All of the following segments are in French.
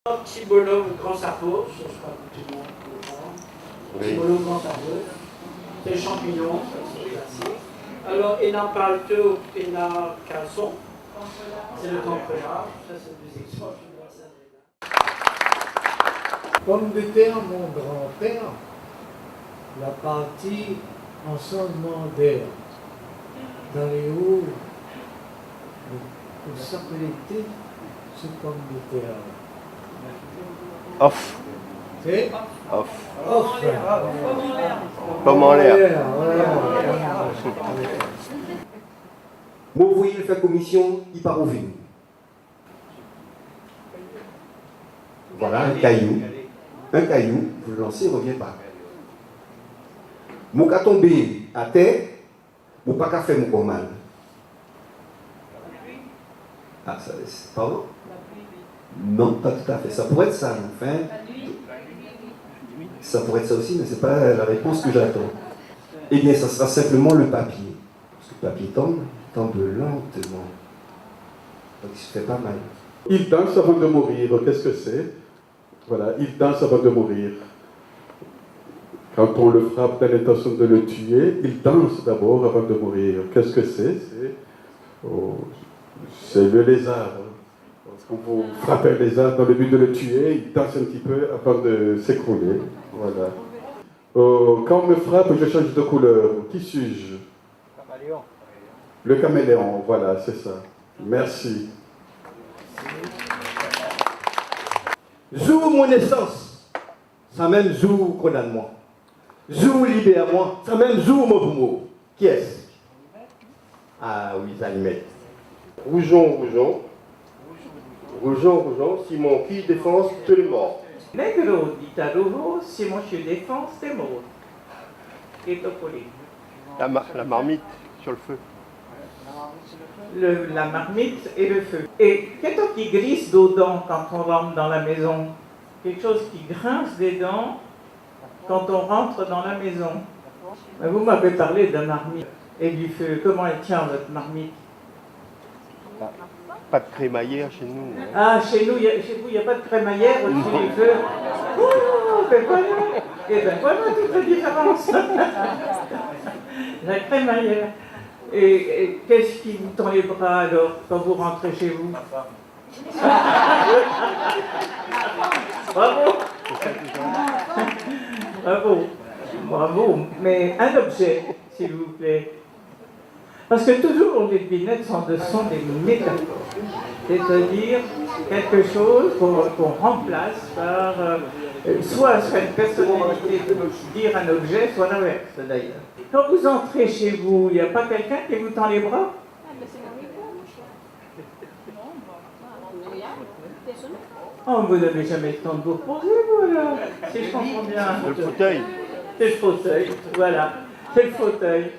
Petit bolot grand sarpeau, je crois que tout le monde comprend. Petit bolot grand sarpeau, c'est le champignon, ça c'est classique. Alors, enapalto, enacalson, c'est le cancréat, ça c'est plus extraordinaire. Pomme de terre, mon grand-père, la partie ensemble d'air, dans les hauts, le s'appelait ce pomme de terre. Off. C'est Off. off. Pomme en l'air. Moi, vous voyez, le fait commission, il part au vin. Voilà, un caillou. Un caillou, vous le lancez, il ne revient pas. Mon cas tombé à terre, mon pas qu'à faire mon corps mal. Ah, ça, pardon? Non, pas tout à fait. Ça pourrait être ça, enfin. Ça pourrait être ça aussi, mais ce n'est pas la réponse que j'attends. Eh bien, ça sera simplement le papier. Parce que le papier tombe lentement. Donc il se fait pas mal. Il danse avant de mourir. Qu'est-ce que c'est? Voilà, il danse avant de mourir. Quand on le frappe dans l'intention de le tuer, il danse d'abord avant de mourir. Qu'est-ce que c'est? C'est le lézard. Quand vous frappez un lézard dans le but de le tuer, il danse un petit peu avant de s'écrouler. Voilà. Quand on me frappe, je change de couleur. Qui suis-je? Le caméléon, voilà, c'est ça. Merci. Zou mon essence, ça même zou condamne-moi. Zou libère-moi, ça même zou mon mot. Qui est-ce? Ah oui, Zalimette. Rougeon, rougeon. Rougeon, rougeon, Simon qui défense tout le monde. Negro dit à nouveau, si monsieur défense, c'est mort. Et topoli. La marmite sur le feu. La marmite et le feu. Et qu'est-ce qui glisse dedans quand on rentre dans la maison? Quelque chose qui grince des dents quand on rentre dans la maison. Vous m'avez parlé de la marmite et du feu. Comment elle tient, votre marmite? Pas de crémaillère chez nous. Hein. Ah, chez vous, il n'y a pas de crémaillère au-dessus du feu. Oh, ben voilà. Et ben voilà toute la différence. La crémaillère. Et qu'est-ce qui vous tend les bras alors quand vous rentrez chez vous? Bravo. Bravo. Bravo. Mais un objet, s'il vous plaît. Parce que toujours les devinettes sont des métaphores. C'est-à-dire quelque chose qu'on remplace par soit une personnalité de dire un objet, soit l'inverse d'ailleurs. Quand vous entrez chez vous, il n'y a pas quelqu'un qui vous tend les bras? Oh, vous n'avez jamais le temps de vous reposer, vous alors, si je comprends bien. Le fauteuil. C'est le fauteuil, voilà, c'est le fauteuil.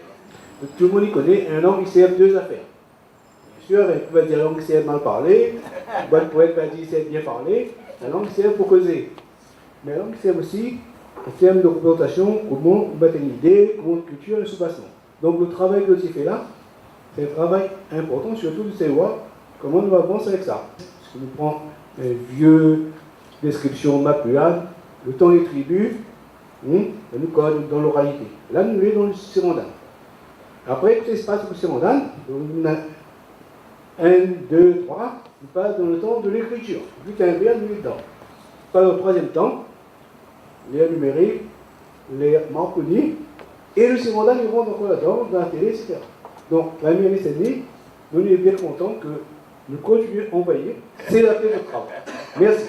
Tout le monde y connaît, un homme il sait deux affaires. Bien sûr, il va dire l'homme il sait mal parler, un bon poète va dire il sait bien parler, un homme il sait pour causer. Mais l'homme il sait aussi, en termes de représentation, comment on battre une idée, comment culture et sous-bassement. Donc le travail que tu fais là, c'est un travail important, surtout de savoir comment on avance avec ça. Parce que nous prenons une vieille description mapuade, le temps des tribus, nous code dans l'oralité. Là, nous sommes dans le Sirandane. Après, tout l'espace du Sirandane, on a 1, 2, 3, on passe dans le temps de l'écriture. Vu qu'il y a un verbe, nous est dedans. Pas dans le troisième temps, les numériques, les marconies, et le Sirandane, ils rentrent encore là-dedans, dans la télé, etc. Donc, la nuit année, nous sommes bien contents que nous continuons à envoyer. C'est la paix de travail. Merci.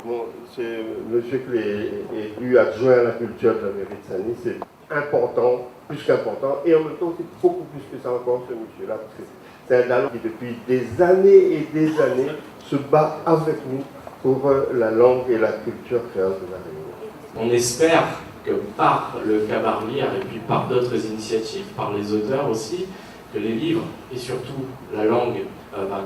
Bon, c'est monsieur qui est élu adjoint à la culture de la mairie de Saint-Denis, c'est important, plus qu'important, et en même temps c'est beaucoup plus que ça encore ce monsieur-là, parce que c'est un Dallon qui depuis des années et des années se bat avec nous pour la langue et la culture créole de la Réunion. On espère que par le Cabaret Lire et puis par d'autres initiatives, par les auteurs aussi, que les livres et surtout la langue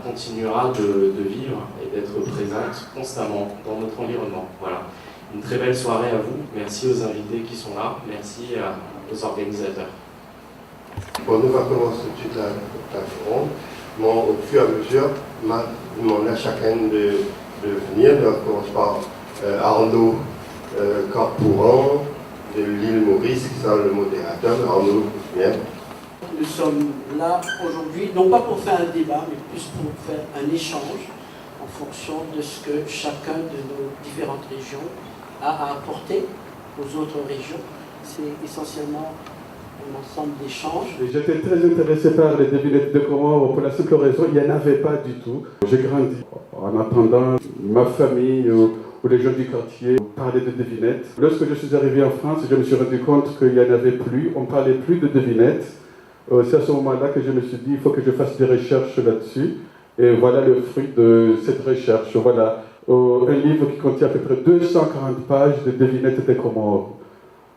continuera de vivre et d'être présente constamment dans notre environnement. Voilà. Une très belle soirée à vous. Merci aux invités qui sont là. Merci aux organisateurs. Bon, nous allons commencer tout de suite la ronde. Bon, au fur et à mesure, demandé à chacun de venir. On commence par Arnaud Carpouran de l'île Maurice, qui sera le modérateur. Arnaud, bien. Nous sommes là aujourd'hui, non pas pour faire un débat, mais plus pour faire un échange en fonction de ce que chacun de nos différentes régions a à apporter aux autres régions. C'est essentiellement un ensemble d'échanges. J'étais très intéressé par les devinettes de Comores pour la simple raison, il n'y en avait pas du tout. J'ai grandi en entendant ma famille ou les gens du quartier parler de devinettes. Lorsque je suis arrivé en France, je me suis rendu compte qu'il n'y en avait plus, on ne parlait plus de devinettes. C'est à ce moment-là que je me suis dit, il faut que je fasse des recherches là-dessus. Et voilà le fruit de cette recherche. Voilà un livre qui contient à peu près 240 pages de devinettes des Comores.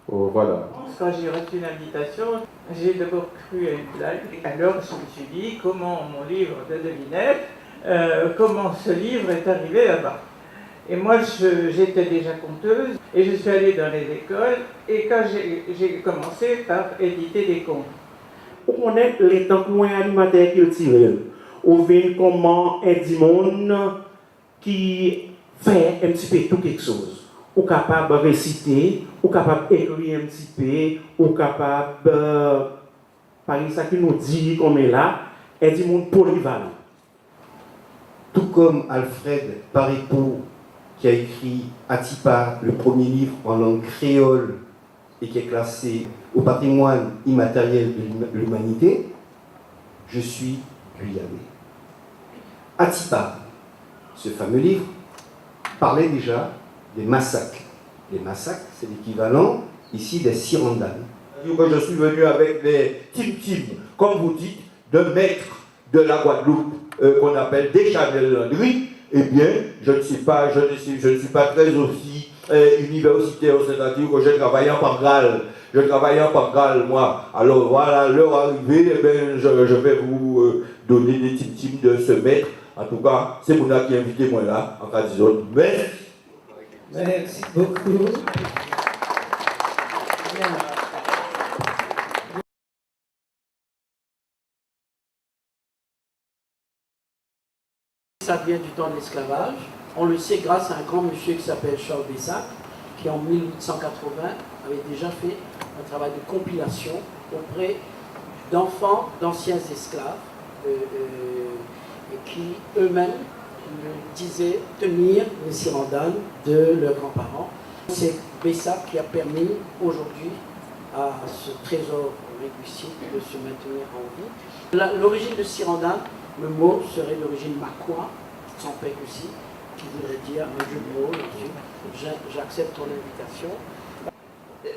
Voilà. Quand j'ai reçu l'invitation, j'ai d'abord cru à une blague. Alors je me suis dit, comment mon livre de devinettes, comment ce livre est arrivé là-bas. Et moi, j'étais déjà conteuse et je suis allée dans les écoles. Et quand j'ai commencé par éditer des contes. On connaît les temps alimentaires culturels. On voit comment un monde qui fait un petit peu tout quelque chose. On est capable de réciter, on est capable d'écrire un petit peu, on est capable par ça qui nous dit qu'on est là, et du monde polyvalent. Tout comme Alfred Paripeau, qui a écrit Atipa, le premier livre en langue créole, et qui est classé au patrimoine immatériel de l'humanité, je suis guyanais. Atipa, ce fameux livre, parlait déjà des massacres. Les massacres, c'est l'équivalent ici des Sirandanes. Je suis venu avec les tim-tim, comme vous dites, de maîtres de la Guadeloupe, qu'on appelle des Chanel-Landry. Eh bien, je ne suis pas très aussi universitaire, c'est-à-dire que je travaille en Pangal. Je travaille en Pangal, moi. Alors voilà, l'heure arrivée, eh bien, je vais vous donner des tim-tim de ce maître. En tout cas, c'est mon qui a invité moi là, en cas de mais... Merci beaucoup. Ça vient du temps de l'esclavage. On le sait grâce à un grand monsieur qui s'appelle Charles Bessac, qui en 1880 avait déjà fait un travail de compilation auprès d'enfants d'anciens esclaves et qui eux-mêmes disaient tenir les Sirandanes de leurs grands-parents. C'est Bessac qui a permis aujourd'hui à ce trésor linguistique de se maintenir en vie. L'origine de Sirandane, le mot serait d'origine makoua, sans pec aussi, qui voudrait dire un jeu de mots. J'accepte ton invitation.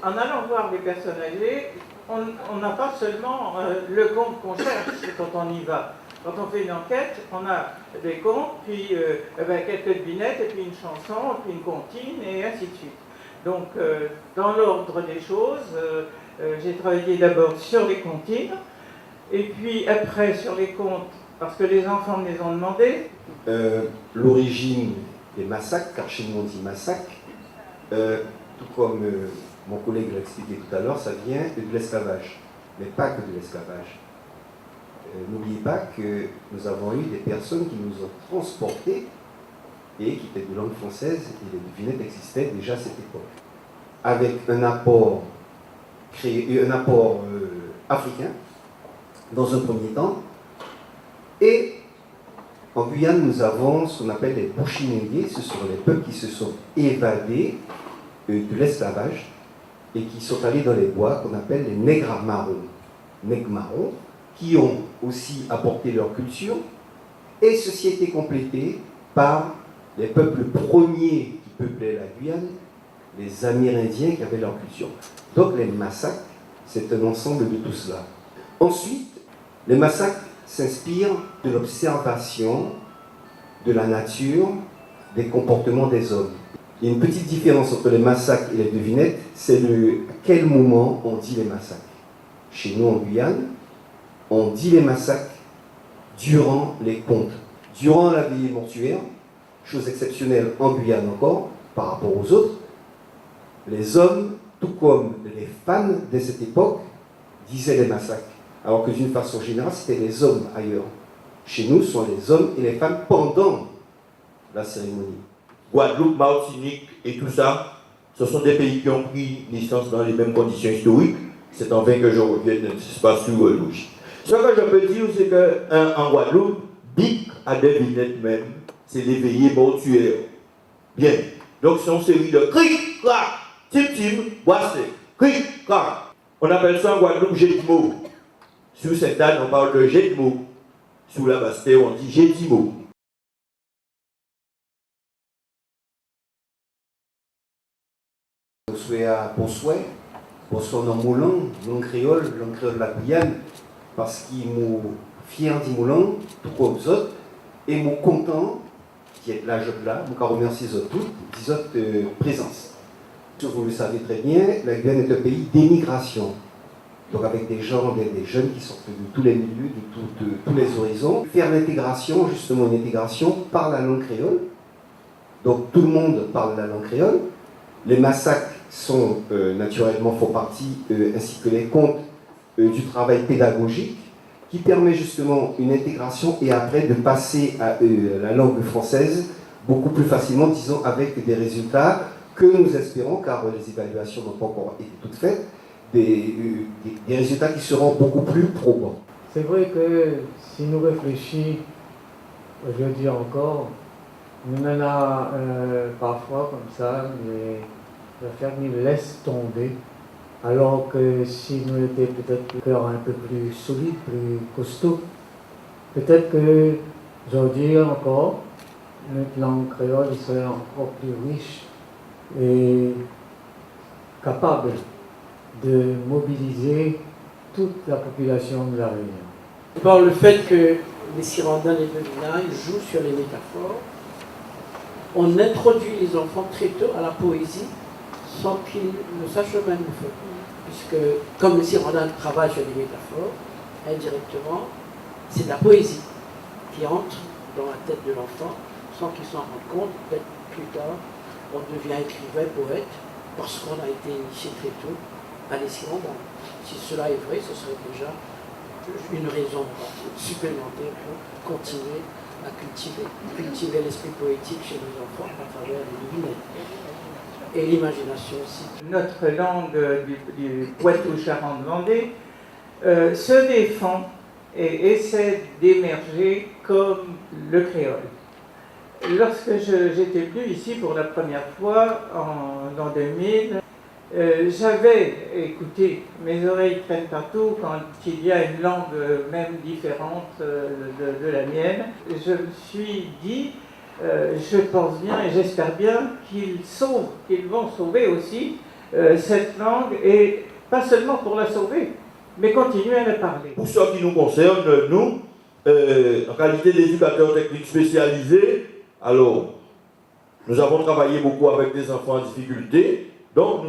En allant voir les personnes âgées, on n'a pas seulement le conte qu'on cherche quand on y va. Quand on fait une enquête, on a des contes, puis quelques devinettes, et puis une chanson, puis une comptine, et ainsi de suite. Donc, dans l'ordre des choses, j'ai travaillé d'abord sur les comptines, et puis après sur les contes, parce que les enfants me les ont demandé. L'origine des massacres, car chez nous on dit massacre, tout comme mon collègue l'a expliqué tout à l'heure, ça vient de l'esclavage, mais pas que de l'esclavage. N'oubliez pas que nous avons eu des personnes qui nous ont transportés et qui étaient de langue française, et les devinettes existaient déjà à cette époque, avec un apport africain dans un premier temps. Et en Guyane, nous avons ce qu'on appelle les Bushimengués. Ce sont les peuples qui se sont évadés de l'esclavage et qui sont allés dans les bois, qu'on appelle les nègres marrons, qui ont aussi apporté leur culture. Et ceci a été complété par les peuples premiers qui peuplaient la Guyane, les Amérindiens qui avaient leur culture. Donc les massacres, c'est un ensemble de tout cela. Ensuite, les massacres s'inspirent de l'observation de la nature, des comportements des hommes. Il y a une petite différence entre les massacres et les devinettes, c'est à quel moment on dit les massacres. Chez nous en Guyane, on dit les massacres durant les contes, durant la veillée mortuaire, chose exceptionnelle en Guyane encore, par rapport aux autres. Les hommes, tout comme les femmes de cette époque, disaient les massacres, alors que d'une façon générale, c'était les hommes ailleurs chez nous sont les hommes et les femmes pendant la cérémonie. Guadeloupe, Martinique et tout ça, ce sont des pays qui ont pris naissance dans les mêmes conditions historiques. C'est en vain que je revienne, n'est-ce pas, sur Louis. Ce que je peux dire, c'est qu'en Guadeloupe, Bic a des vignettes même, c'est l'éveillé mortuaire. Bien. Donc, c'est une série de cric, crac, tim, tim, boissé, cric, crac. On appelle ça en Guadeloupe jet de mots. Sur Sainte-Anne, on parle de jet de mots. Sous la Bastille, on dit jet de mots. Pour souhait dans Moulin, langue créole de la Guyane, parce qu'il m'a fier du Moulin, tout comme les autres, et mon content, qui est là, je remercie les autres toutes, les autres présences. Vous le savez très bien, la Guyane est un pays d'émigration. Donc avec des gens, des jeunes qui sortent de tous les milieux, de tous les horizons. Faire l'intégration, justement une intégration par la langue créole. Donc tout le monde parle la langue créole. Les massacres sont naturellement font partie, ainsi que les contes, du travail pédagogique qui permet justement une intégration et après de passer à la langue française beaucoup plus facilement, disons, avec des résultats que nous espérons, car les évaluations n'ont pas encore été toutes faites, des résultats qui seront beaucoup plus probants. C'est vrai que si nous réfléchissons, je dis encore, nous en a parfois comme ça, mais l'affaire nous laisse tomber. Alors que si nous étions peut-être le cœur un peu plus solide, plus costaud, peut-être que, j'en dis encore, notre langue créole serait encore plus riche et capable de mobiliser toute la population de la Réunion. Par le fait que les Cyrandins et les Devina jouent sur les métaphores, on introduit les enfants très tôt à la poésie sans qu'ils ne sachent même le faire. Puisque, comme les Cyrandins travaillent sur les métaphores, indirectement, c'est de la poésie qui entre dans la tête de l'enfant sans qu'il s'en rende compte. Peut-être plus tard, on devient écrivain, poète, parce qu'on a été initié très tôt à les Cyrandins. Si cela est vrai, ce serait déjà une raison supplémentaire pour continuer à cultiver l'esprit poétique chez les enfants à travers les luminettes. Et l'imagination aussi. Notre langue du Poitou-Charentes-Vendée se défend et essaie d'émerger comme le créole. Lorsque j'étais venu ici pour la première fois en 2000, j'avais écouté, mes oreilles traînent partout quand il y a une langue même différente de la mienne. Je me suis dit, je pense bien et j'espère bien qu'ils vont sauver aussi cette langue, et pas seulement pour la sauver, mais continuer à la parler. Pour ce qui nous concerne, nous, en qualité d'éducateurs techniques spécialisés, alors, nous avons travaillé beaucoup avec des enfants en difficulté. Donc,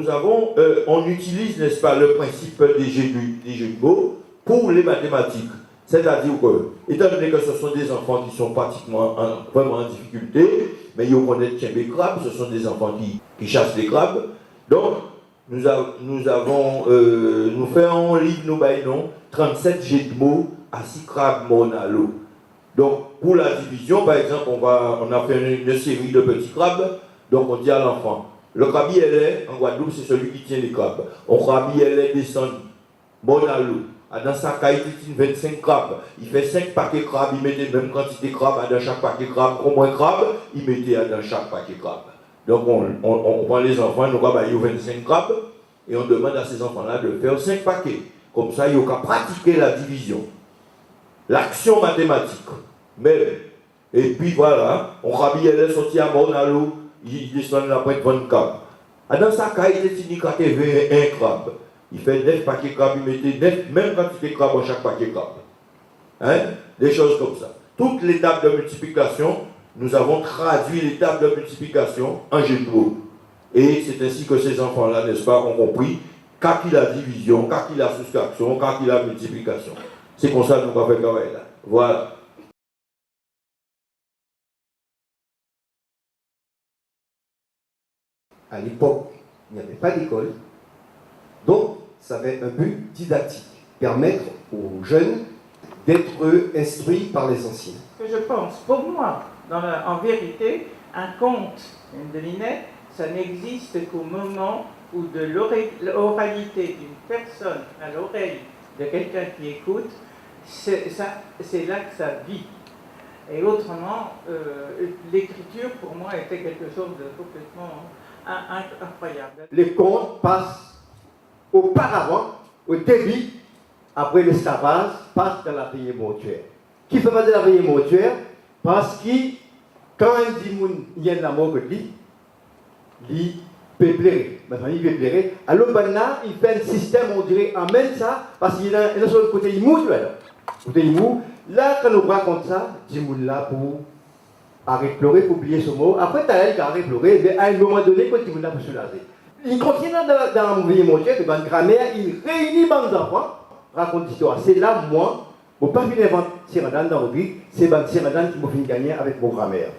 on utilise, n'est-ce pas, le principe des jeux de mots pour les mathématiques. C'est-à-dire que, étant donné que ce sont des enfants qui sont pratiquement vraiment en difficulté, mais ils connaissent des crabes, ce sont des enfants qui chassent des crabes. Donc, nous faisons un livre, nous baillons 37 jeux de mots à 6 crabes morts à l'eau. Donc, pour la division, par exemple, on a fait une série de petits crabes, donc on dit à l'enfant, le crabi est en Guadeloupe, c'est celui qui tient les crabes. On crabi est descend, bon à l'eau. Dans sa caille, il y a 25 crabes. Il fait 5 paquets de crabes, il met la même quantité de crabes dans chaque paquet de crabes. Au moins crabes, il mettait dans chaque paquet de crabes. Donc, on prend les enfants, nous avons 25 crabes, et on demande à ces enfants-là de faire 5 paquets. Comme ça, ils ont qu'à pratiquer la division. L'action mathématique, même. Et puis voilà, on rabille les sorties à mort dans l'eau, il descend la pointe de crabe. Dans sa caille, il y a un crabe. Il fait 9 paquets de crabes, il mettait 9, même quantité de crabes dans chaque paquet de crabes. Hein? Des choses comme ça. Toutes les tables de multiplication, nous avons traduit les tables de multiplication en jeu de mots. Et c'est ainsi que ces enfants-là, n'est-ce pas, ont compris quand il y a division, quand il y a soustraction, quand il y a multiplication. C'est comme ça que nous avons fait travail là. Voilà. À l'époque, il n'y avait pas d'école, donc ça avait un but didactique, permettre aux jeunes d'être instruits par les anciens. Ce que je pense, pour moi, en vérité, un conte, une devinette, ça n'existe qu'au moment où de l'oralité d'une personne à l'oreille de quelqu'un qui écoute, c'est là que ça vit. Et autrement, l'écriture, pour moi, était quelque chose de complètement incroyable. Les contes passent auparavant, au début, après l'esclavage, passent dans la veillée mortuaire. Qui fait partie de la veillée mortuaire? Parce que quand un dit il y a la mort de lui, il peut pleurer. Ma famille peut pleurer. Alors maintenant, il fait un système, on dirait, amène ça, parce qu'il y a un seul côté, il mouille là. Côté il mouille. Là, quand on raconte ça, il mouille là pour arrêter de pleurer, pour oublier ce mot. Après, tu as arrêté de pleurer, mais à un moment donné, quand il mouille là pour se laver. Il continue dans la veillée mortuaire, dans la grammaire, il réunit les enfants, raconte l'histoire. C'est là, moi, je ne peux pas venir inventer Siradan dans le but, c'est Siradan qui m'a fait gagner avec mon grammaire.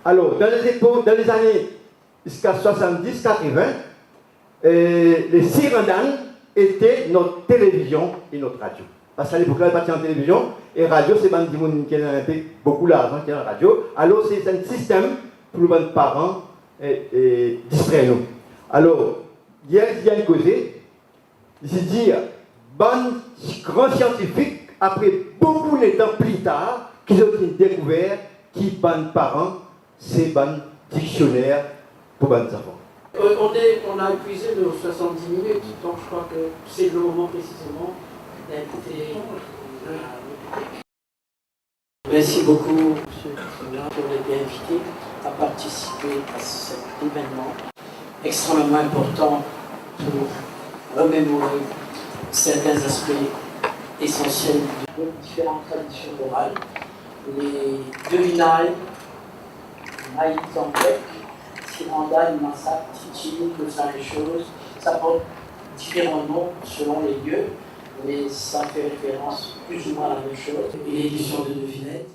Alors, dans les années jusqu'à 70-80, les Siradan étaient notre télévision et notre radio. Parce qu'à l'époque, là, il y avait en télévision, et radio, c'est des gens qui ont beaucoup d'argent qui ont la radio. Alors, c'est un système pour les parents distraire nous. Alors, hier, il y a une cause, il s'est dit, grand scientifique, après beaucoup de temps plus tard, qu'ils ont découvert qui ban parents, c'est ban dictionnaire pour ban enfants. On a épuisé nos 70 minutes, donc je crois que c'est le moment précisément d'inviter le public. Merci beaucoup, M. Soumia, pour m'avoir invité à participer à cet événement extrêmement important pour remémorer certains aspects essentiels de différentes traditions orales. Les devinales, Maït Zambek, Siranda, Massak, Titi, tout ça, les choses, ça porte différents noms selon les lieux, mais ça fait référence plus ou moins à la même chose. Et l'édition de devinettes.